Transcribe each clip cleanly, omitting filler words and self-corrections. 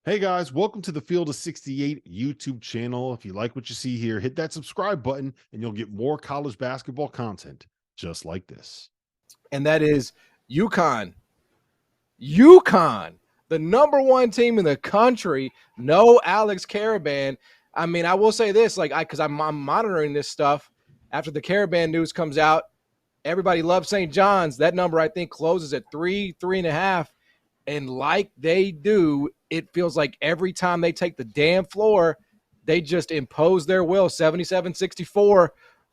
Hey guys, welcome to the Field of 68 YouTube channel. If you like what you see here, hit that subscribe button and you'll get more college basketball content just like this. And that is UConn. UConn, the number one team in the country. No Alex Caravan. I mean, I will say this, because I'm monitoring this stuff. After the Caravan news comes out, everybody loves St. John's. That number, I think, closes at 3.5. And like they do, it feels like every time they take the damn floor, they just impose their will. 77-64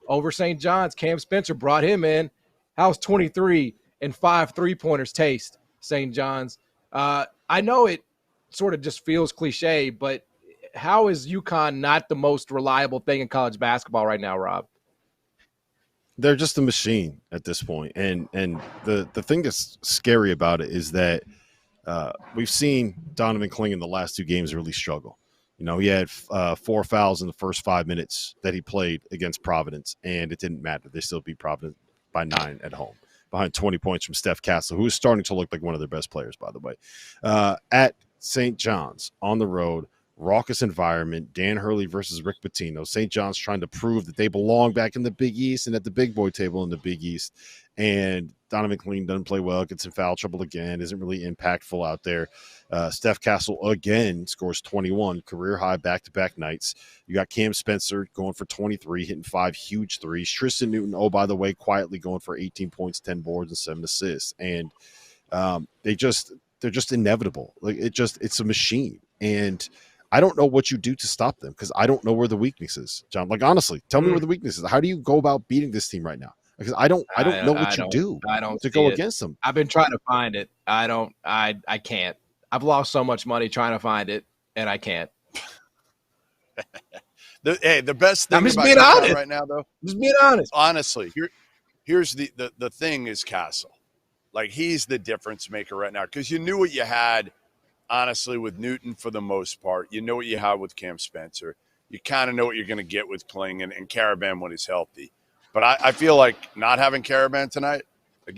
over St. John's. Cam Spencer brought him in. How's 23 and 5 3-pointers taste, St. John's? I know it sort of just feels cliche, but how is UConn not the most reliable thing in college basketball right now, Rob? They're just a machine at this point. And the thing that's scary about it is that we've seen Donovan Cling in the last two games really struggle. You know, he had 4 fouls in the first 5 minutes that he played against Providence, and it didn't matter. They still beat Providence by 9 at home, behind 20 points from Steph Castle, who is starting to look like one of their best players, by the way. At St. John's, on the road, raucous environment, Dan Hurley versus Rick Pitino. St. John's trying to prove that they belong back in the Big East and at the big boy table in the Big East. And Donovan Clean doesn't play well, gets in foul trouble again, isn't really impactful out there. Steph Castle again scores 21, career high back-to-back nights. You got Cam Spencer going for 23, hitting 5 huge threes. Tristan Newton, oh, by the way, quietly going for 18 points, 10 boards, and 7 assists. And they're just inevitable. It's a machine. And I don't know what you do to stop them because I don't know where the weakness is, John. Like, honestly, tell me where the weakness is. How do you go about beating this team right now? Because I don't know what you do to go against them. I've been trying to find it. I can't. I've lost so much money trying to find it, and I can't. The best thing I'm just about being honest right now, though. Just being honest. Honestly, here's the thing is Castle. Like, he's the difference maker right now because you knew what you had, honestly, with Newton for the most part. You know what you had with Cam Spencer. You kind of know what you're going to get with Kling and Caravan when he's healthy. But I feel like not having Caravan tonight,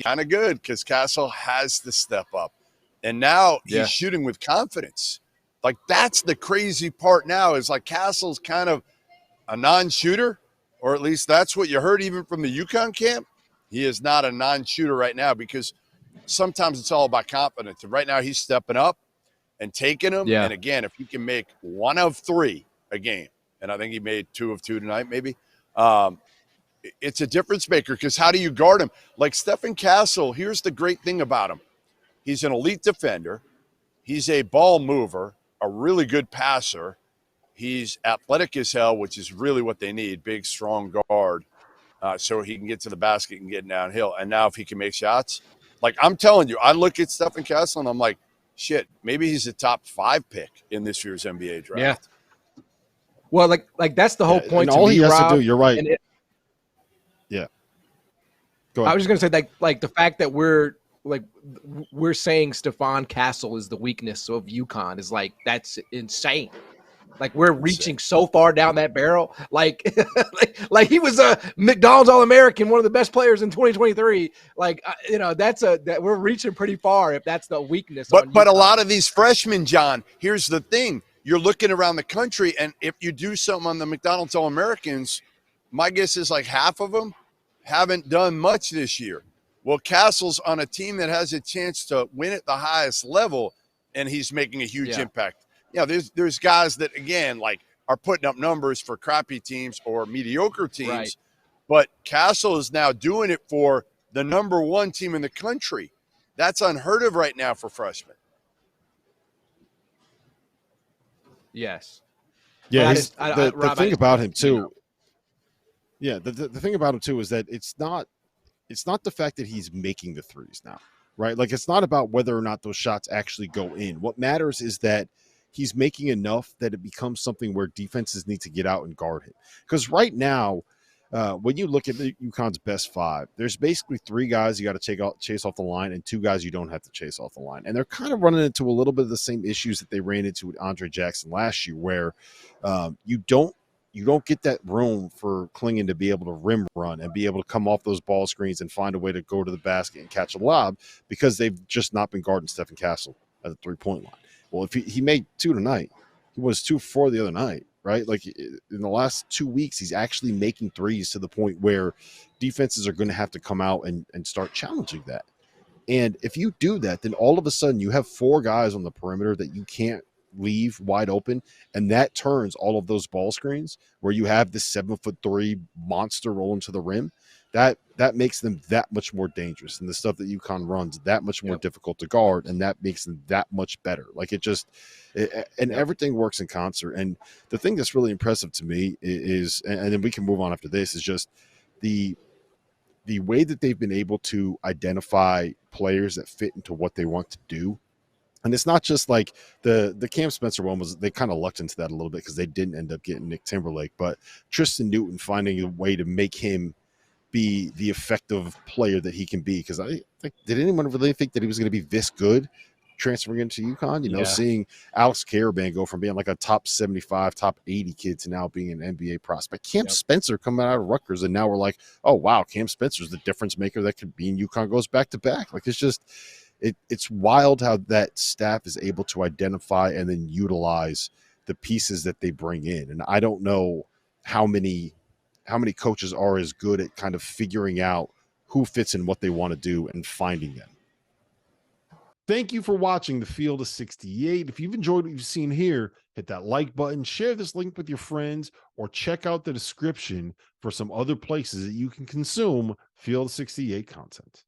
kind of good because Castle has to step up. And now he's shooting with confidence. Like, that's the crazy part now is, like, Castle's kind of a non-shooter, or at least that's what you heard even from the UConn camp. He is not a non-shooter right now because sometimes it's all about confidence. And right now he's stepping up and taking them. Yeah. And, again, if he can make 1 of 3 a game, and I think he made 2 of 2 tonight maybe, it's a difference maker because how do you guard him? Like Stefan Castle, here's the great thing about him. He's an elite defender. He's a ball mover, a really good passer. He's athletic as hell, which is really what they need, big, strong guard, so he can get to the basket and get downhill. And now if he can make shots, like I'm telling you, I look at Stefan Castle and I'm like, shit, maybe he's a top 5 pick in this year's NBA draft. Yeah. Well, like that's the whole point. And all he has Rob, to do, you're right. Yeah. Go ahead. I was just going to say, like the fact that we're saying Stefan Castle is the weakness of UConn is like, that's insane. Like, we're reaching so far down that barrel. Like he was a McDonald's All-American, one of the best players in 2023. Like, that we're reaching pretty far if that's the weakness. But a lot of these freshmen, John, here's the thing. You're looking around the country, and if you do something on the McDonald's All-Americans, my guess is like half of them haven't done much this year. Well, Castle's on a team that has a chance to win at the highest level, and he's making a huge impact. Yeah, there's guys that, again, like are putting up numbers for crappy teams or mediocre teams, right. But Castle is now doing it for the number 1 team in the country. That's unheard of right now for freshmen. Yes. Yeah, the thing about him too. Yeah, the thing about him too is that it's not the fact that he's making the threes now, right? Like, it's not about whether or not those shots actually go in. What matters is that he's making enough that it becomes something where defenses need to get out and guard him. Because right now, when you look at the UConn's best 5, there's basically 3 guys you got to chase off the line and 2 guys you don't have to chase off the line. And they're kind of running into a little bit of the same issues that they ran into with Andre Jackson last year, where you don't get that room for Klingon to be able to rim run and be able to come off those ball screens and find a way to go to the basket and catch a lob because they've just not been guarding Stefan Castle at the 3-point line. Well, if he made 2 tonight, he was 2 for 4 the other night, right? Like in the last 2 weeks, he's actually making threes to the point where defenses are going to have to come out and start challenging that. And if you do that, then all of a sudden you have 4 guys on the perimeter that you can't leave wide open, and that turns all of those ball screens where you have this 7'3" monster rolling to the rim. That makes them that much more dangerous, and the stuff that UConn runs that much more difficult to guard, and that makes them that much better. Like everything works in concert. And the thing that's really impressive to me is, and then we can move on after this, is just the way that they've been able to identify players that fit into what they want to do. And it's not just like the Cam Spencer one they kind of lucked into that a little bit because they didn't end up getting Nick Timberlake, but Tristan Newton finding a way to make him be the effective player that he can be. Because I think, did anyone really think that he was going to be this good transferring into UConn? Seeing Alex Caravan go from being like a top 75, top 80 kid to now being an NBA prospect. Cam Spencer coming out of Rutgers, and now we're like, oh wow, Cam Spencer's the difference maker that could be in UConn goes back to back. Like it's just it's wild how that staff is able to identify and then utilize the pieces that they bring in. And I don't know how many coaches are as good at kind of figuring out who fits in what they want to do and finding them. Thank you for watching the Field of 68. If you've enjoyed what you've seen here, hit that like button, share this link with your friends, or check out the description for some other places that you can consume Field of 68 content.